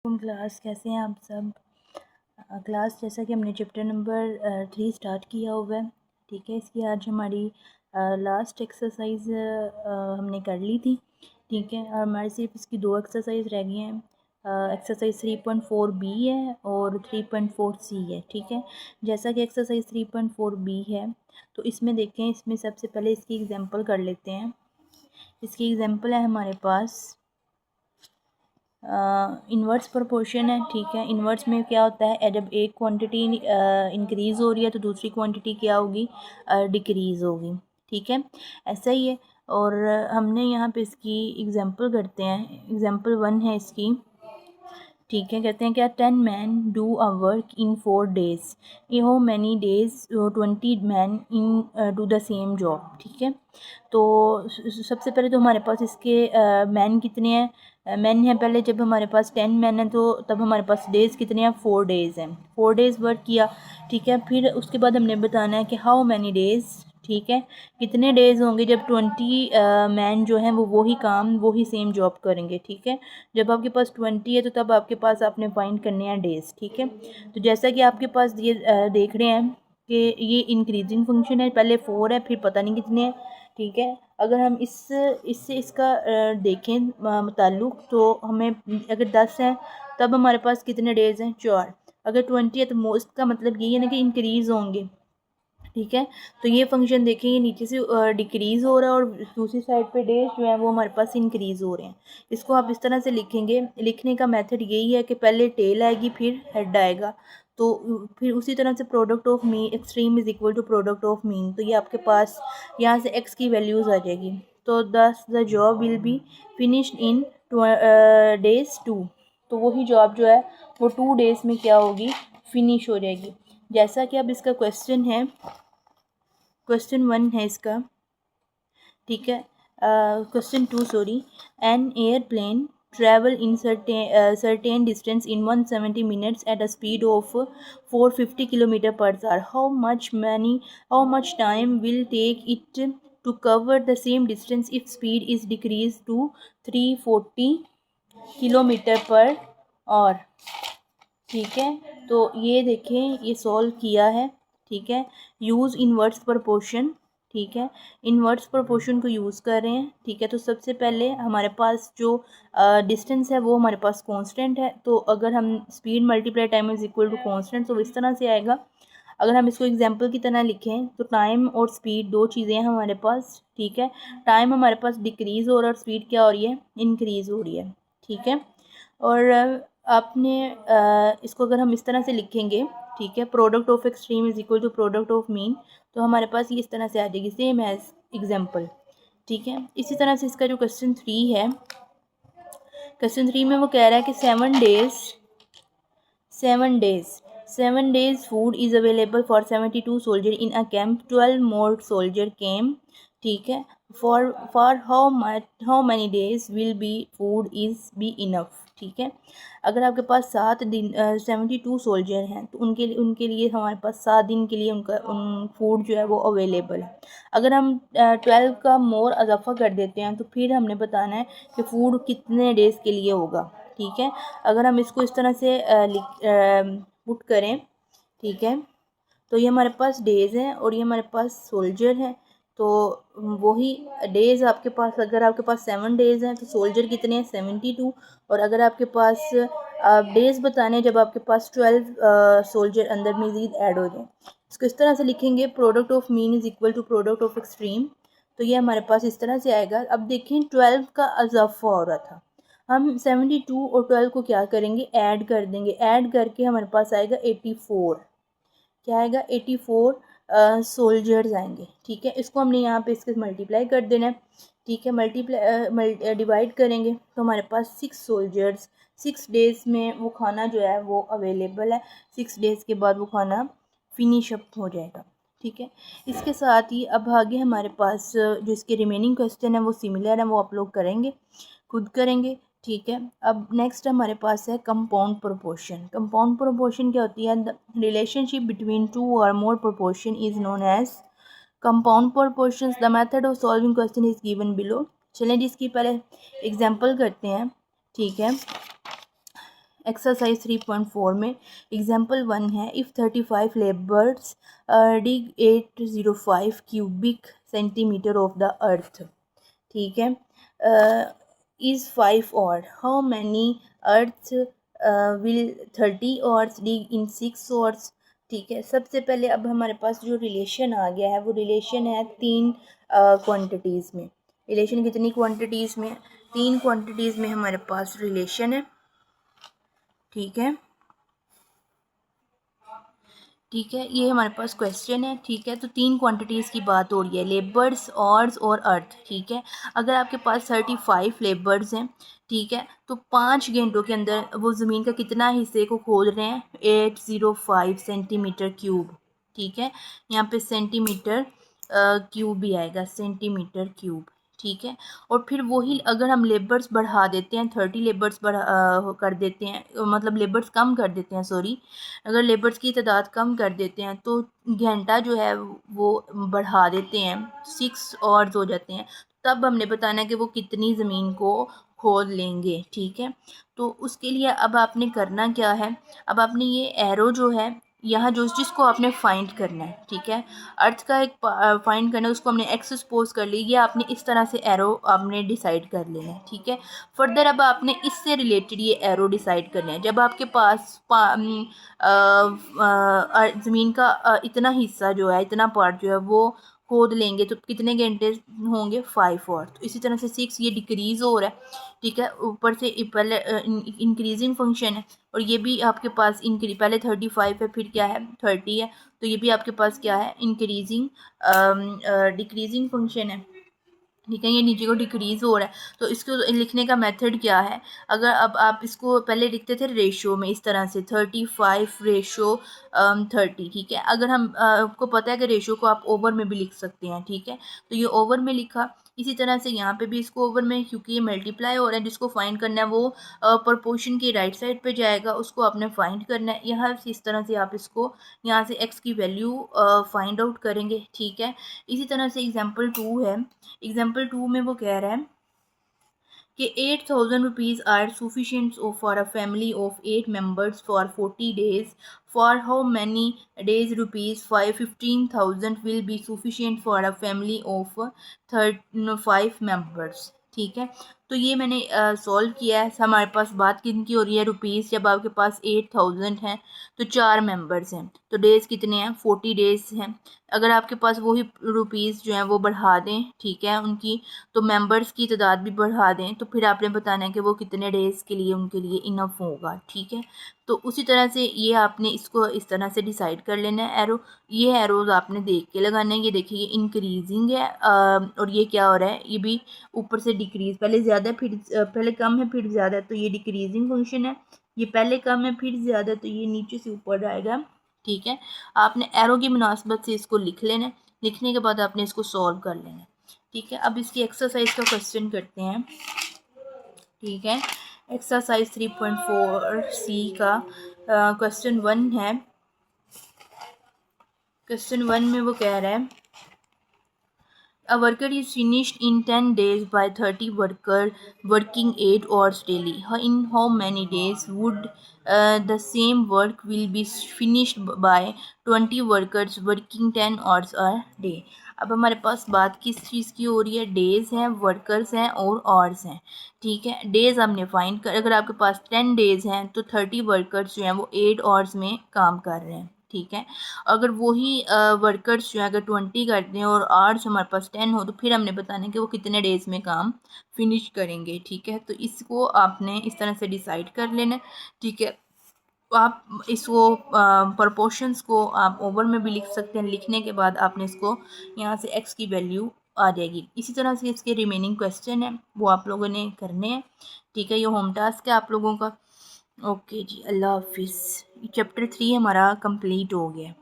Class कैसे हैं आप सब। क्लास जैसा कि हमने चैप्टर नंबर 3 स्टार्ट किया हुआ है। ठीक है, इसकी आज हमारी लास्ट एक्सरसाइज हमने कर ली थी। ठीक है, और हमारी सिर्फ इसकी 2 एक्सरसाइज रह गई हैं। एक्सरसाइज 3.4 बी है और 3.4 सी है। ठीक है, जैसा कि एक्सरसाइज 3.4 बी है तो इसमें देखें, इसमें सबसे पहले इसकी एग्जांपल कर लेते हैं। इसकी एग्जांपल है हमारे पास इन्वर्स प्रोपोर्शन है। ठीक है, इन्वर्स में क्या होता है, जब एक क्वांटिटी इंक्रीज़ हो रही है तो दूसरी क्वांटिटी क्या होगी, डिक्रीज़ होगी। ठीक है, ऐसा ही है। और हमने यहाँ पे इसकी एग्जांपल करते हैं। एग्जांपल 1 है इसकी। ठीक है, कहते हैं क्या, 10 man do a work in 4 days, how many days 20 man in do the same job. ठीक है, तो सबसे पहले तो हमारे पास इसके मैन कितने हैं, मैन है पहले। जब हमारे पास 10 मैन है तो तब हमारे पास डेज़ कितने हैं, 4 डेज़ हैं। 4 डेज़ वर्क किया। ठीक है, फिर उसके बाद हमने बताना है कि हाउ मैनी डेज़। ठीक है, कितने डेज़ होंगे जब 20 मैन जो हैं वो वही काम वही सेम जॉब करेंगे। ठीक है, जब आपके पास 20 है तो तब आपके पास आपने फाइंड करने हैं डेज़। ठीक है, तो जैसा कि आपके पास ये देख रहे हैं कि ये इंक्रीजिंग फंक्शन है, पहले 4 है फिर पता नहीं कितने हैं। ठीक है, अगर हम इससे इसका देखें ताल्लुक, तो हमें अगर 10 है तब हमारे पास कितने डेज़ हैं, 4। अगर 20 है तो मोस्ट का मतलब यही है ना कि इंक्रीज़ होंगे। ठीक है, तो ये फंक्शन देखें, ये नीचे से डिक्रीज़ हो रहा है और दूसरी साइड पे डेज जो है वो हमारे पास इंक्रीज़ हो रहे हैं। इसको आप इस तरह से लिखेंगे। लिखने का मेथड यही है कि पहले टेल आएगी फिर हेड आएगा, तो फिर उसी तरह से product of mean extreme is equal to product of mean. तो ये आपके पास यहाँ से एक्स की वैल्यूज़ आ जाएगी। तो the job will be finished in days 2। तो वही जॉब जो है वो 2 डेज़ में क्या होगी, फिनिश हो जाएगी। जैसा कि अब इसका क्वेश्चन है, क्वेश्चन 1 है इसका। ठीक है, question 2 sorry, an airplane travel in certain distance in 170 minutes at a speed of 450 km per hour. How much time will take it to cover the same distance if speed is decreased to 340 km per hour? ठीक है, तो ये देखें, ये solve किया है। ठीक है, यूज़ इन्वर्स प्रोपोर्शन। ठीक है, इन्वर्स प्रोपोर्शन को यूज़ कर रहे हैं। ठीक है, तो सबसे पहले हमारे पास जो डिस्टेंस है वो हमारे पास कांस्टेंट है, तो अगर हम speed multiply time is equal to constant, तो इस तरह से आएगा। अगर हम इसको एग्जांपल की तरह लिखें तो टाइम और स्पीड 2 चीज़ें हैं हमारे पास। ठीक है, टाइम हमारे पास डिक्रीज़ हो रहा है और स्पीड क्या हो रही है, इंक्रीज़ हो रही है। ठीक है, और आपने इसको अगर हम इस तरह से लिखेंगे, ठीक है, product of extreme is equal to product of mean, तो हमारे पास ये इस तरह से आ जाएगी, सेम एज एग्जांपल। ठीक है, इसी तरह से इसका जो क्वेश्चन 3 है, क्वेश्चन 3 में वो कह रहा है कि 7 days food is available for 72 soldier in a camp. 12 more soldier came. ठीक है, for how many days will be food is be enough. ठीक है, अगर आपके पास 7 दिन 72 सोल्जर हैं तो उनके लिए हमारे पास 7 दिन के लिए उनका फूड जो है वो अवेलेबल है। अगर हम 12 का मोर इजाफा कर देते हैं तो फिर हमने बताना है कि फूड कितने डेज़ के लिए होगा। ठीक है, अगर हम इसको इस तरह से पुट करें, ठीक है, तो ये हमारे पास डेज़ हैं और ये हमारे पास सोल्जर हैं। तो वही डेज़ आपके पास, अगर आपके पास 7 डेज़ हैं तो सोल्जर कितने हैं, 72। और अगर आपके पास डेज़ बताने जब आपके पास 12 सोल्जर अंदर मज़ीद ऐड हो जाए, इसको इस तरह से लिखेंगे, product of mean is equal to product of extreme. तो ये हमारे पास इस तरह से आएगा। अब देखें, 12 का इजाफा हो रहा था, हम 72 और 12 को क्या करेंगे, ऐड कर देंगे। ऐड करके हमारे पास आएगा 84। क्या आएगा, 84 सोल्जर्स आएंगे। ठीक है, इसको हमने यहाँ पे इसके मल्टीप्लाई कर देना है। ठीक है, डिवाइड करेंगे तो हमारे पास 6 सोल्जर्स 6 डेज़ में वो खाना जो है वो अवेलेबल है। 6 डेज़ के बाद वो खाना फिनिश अप हो जाएगा। ठीक है, इसके साथ ही अब आगे हमारे पास जो इसके रिमेनिंग क्वेश्चन है वो सिमिलर है, वो आप लोग करेंगे, खुद करेंगे। ठीक है, अब नेक्स्ट हमारे पास है कंपाउंड प्रोपोर्शन। कंपाउंड प्रोपोर्शन क्या होती है, द रिलेशनशिप बिटवीन 2 और more proportion is known as compound proportions. The method of solving question is given below. चलें जिसकी पहले एग्जांपल करते हैं। ठीक है, एक्सरसाइज 3.4 में एग्जाम्पल 1 है, if 35 labours dig 805 cubic centimetre of the earth, ठीक है, इज़ 5 और how many earth will 30 hours dig in 6 hours, ठीक है। सबसे पहले अब हमारे पास जो रिलेशन आ गया है वो रिलेशन है 3 क्वांटिटीज़ में। रिलेशन कितनी क्वांटिटीज़ में? 3 क्वांटिटीज़ में हमारे पास रिलेशन है, ठीक है, ठीक है। ये हमारे पास क्वेश्चन है, ठीक है। तो 3 क्वांटिटीज़ की बात हो रही है, लेबर्स, ऑर्स और अर्थ, ठीक है। अगर आपके पास 35 लेबर्स हैं, ठीक है, तो 5 घंटों के अंदर वो ज़मीन का कितना हिस्से को खोद रहे हैं? 805 सेंटीमीटर क्यूब, ठीक है। यहाँ पे सेंटीमीटर क्यूब भी आएगा, सेंटीमीटर क्यूब, ठीक है। और फिर वही अगर हम लेबर्स बढ़ा देते हैं, 30 लेबर्स कर देते हैं, मतलब लेबर्स कम कर देते हैं, सॉरी, अगर लेबर्स की तादाद कम कर देते हैं तो घंटा जो है वो बढ़ा देते हैं, 6 आवर्स हो जाते हैं, तब हमने बताना है कि वो कितनी ज़मीन को खोद लेंगे, ठीक है। तो उसके लिए अब आपने करना क्या है, अब आपने ये एरो जो है यहाँ जो जिसको आपने फाइंड करना है, ठीक है, अर्थ का एक फाइंड करना है, उसको हमने एक्स सपोज कर ली, ये आपने इस तरह से एरो आपने डिसाइड कर लेना है, ठीक है। फर्दर अब आपने इससे रिलेटेड ये एरो डिसाइड करना है। जब आपके पास ज़मीन का इतना हिस्सा जो है, इतना पार्ट जो है वो खोद लेंगे तो कितने घंटे होंगे? 5 आवर। तो इसी तरह से 6 ये डिक्रीज़ हो रहा है, ठीक है, ऊपर से पहले इंक्रीजिंग फंक्शन है, और ये भी आपके पास पहले 35 है, फिर क्या है 30 है, तो ये भी आपके पास क्या है? इंक्रीजिंग डिक्रीजिंग फंक्शन है, ठीक है। ये नीचे को डिक्रीज़ हो रहा है, तो इसको लिखने का मेथड क्या है? अगर अब आप इसको पहले लिखते थे रेशो में, इस तरह से 35 रेशो 30, ठीक है। अगर हम आपको पता है कि रेशो को आप ओवर में भी लिख सकते हैं, ठीक है, तो ये ओवर में लिखा। इसी तरह से यहाँ पे भी इसको ओवर में, क्योंकि ये मल्टीप्लाई हो रहा है, जिसको फाइंड करना है वो प्रोपोर्शन की राइट साइड पे जाएगा, उसको आपने फाइंड करना है। यहाँ से इस तरह से आप इसको यहाँ से एक्स की वैल्यू फाइंड आउट करेंगे, ठीक है। इसी तरह से एग्जाम्पल 2 है, एग्जाम्पल 2 में वो कह रहा है कि 8,000 rupees are sufficient for a family of 8 members for 40 days, for how many days rupees 15,000 will be sufficient for a family of 5 members, ठीक है। तो ये मैंने सॉल्व किया है। हमारे पास बात किन की हो रही है? रुपीज़। जब आपके पास 8,000 हैं तो 4 मेंबर्स हैं, तो डेज़ कितने हैं? 40 डेज़ हैं। अगर आपके पास वही रुपीज़ जो हैं वो बढ़ा दें, ठीक है, उनकी, तो मेंबर्स की तादाद भी बढ़ा दें, तो फिर आपने बताना है कि वो कितने डेज़ के लिए उनके लिए इनफ होगा, ठीक है। तो उसी तरह से ये आपने इसको इस तरह से डिसाइड कर लेना है एरो। ये एरोज आपने देख के लगाना है। ये देखिए ये इंक्रीजिंग है और ये क्या हो रहा है? ये भी ऊपर से डिक्रीज, पहले ज़्यादा फिर पहले कम है फिर ज़्यादा है, तो ये डिक्रीजिंग फंक्शन है। ये पहले कम है फिर ज़्यादा, तो ये नीचे से ऊपर आएगा, ठीक है। आपने एरो की मुनासबत से इसको लिख लेना है। लिखने के बाद आपने इसको सॉल्व कर लेना है, ठीक है। अब इसकी एक्सरसाइज का क्वेश्चन करते हैं, ठीक है। एक्सरसाइज 3.4 सी का क्वेश्चन 1 है। क्वेश्चन 1 में वो कह रहा है A worker is finished in 10 days by 30 worker working 8 hours daily. In how many days would the same work will be finished by 20 workers working 10 hours a day? अब हमारे पास बात किस चीज़ की हो रही है? डेज़ हैं, वर्कर्स हैं और आवर्स हैं, ठीक है। डेज़ हमने फाइंड कर, अगर आपके पास 10 डेज़ हैं तो 30 वर्कर्स जो हैं वो 8 आवर्स में काम कर रहे हैं, ठीक है। अगर वही वर्कर्स जो है अगर 20 करते हैं और आवर्स हमारे पास 10 हो, तो फिर हमने बताना है कि वो कितने डेज़ में काम फिनिश करेंगे, ठीक है। तो इसको आपने इस तरह से डिसाइड कर लेना, ठीक है। आप इसको प्रपोर्शंस को आप ओवर में भी लिख सकते हैं। लिखने के बाद आपने इसको यहाँ से एक्स की वैल्यू आ जाएगी। इसी तरह से इसके रिमेनिंग क्वेश्चन है वो आप लोगों ने करने हैं, ठीक है। ये होम टास्क है आप लोगों का। ओके जी, अल्लाह हाफिज़। चैप्टर 3 हमारा कंप्लीट हो गया।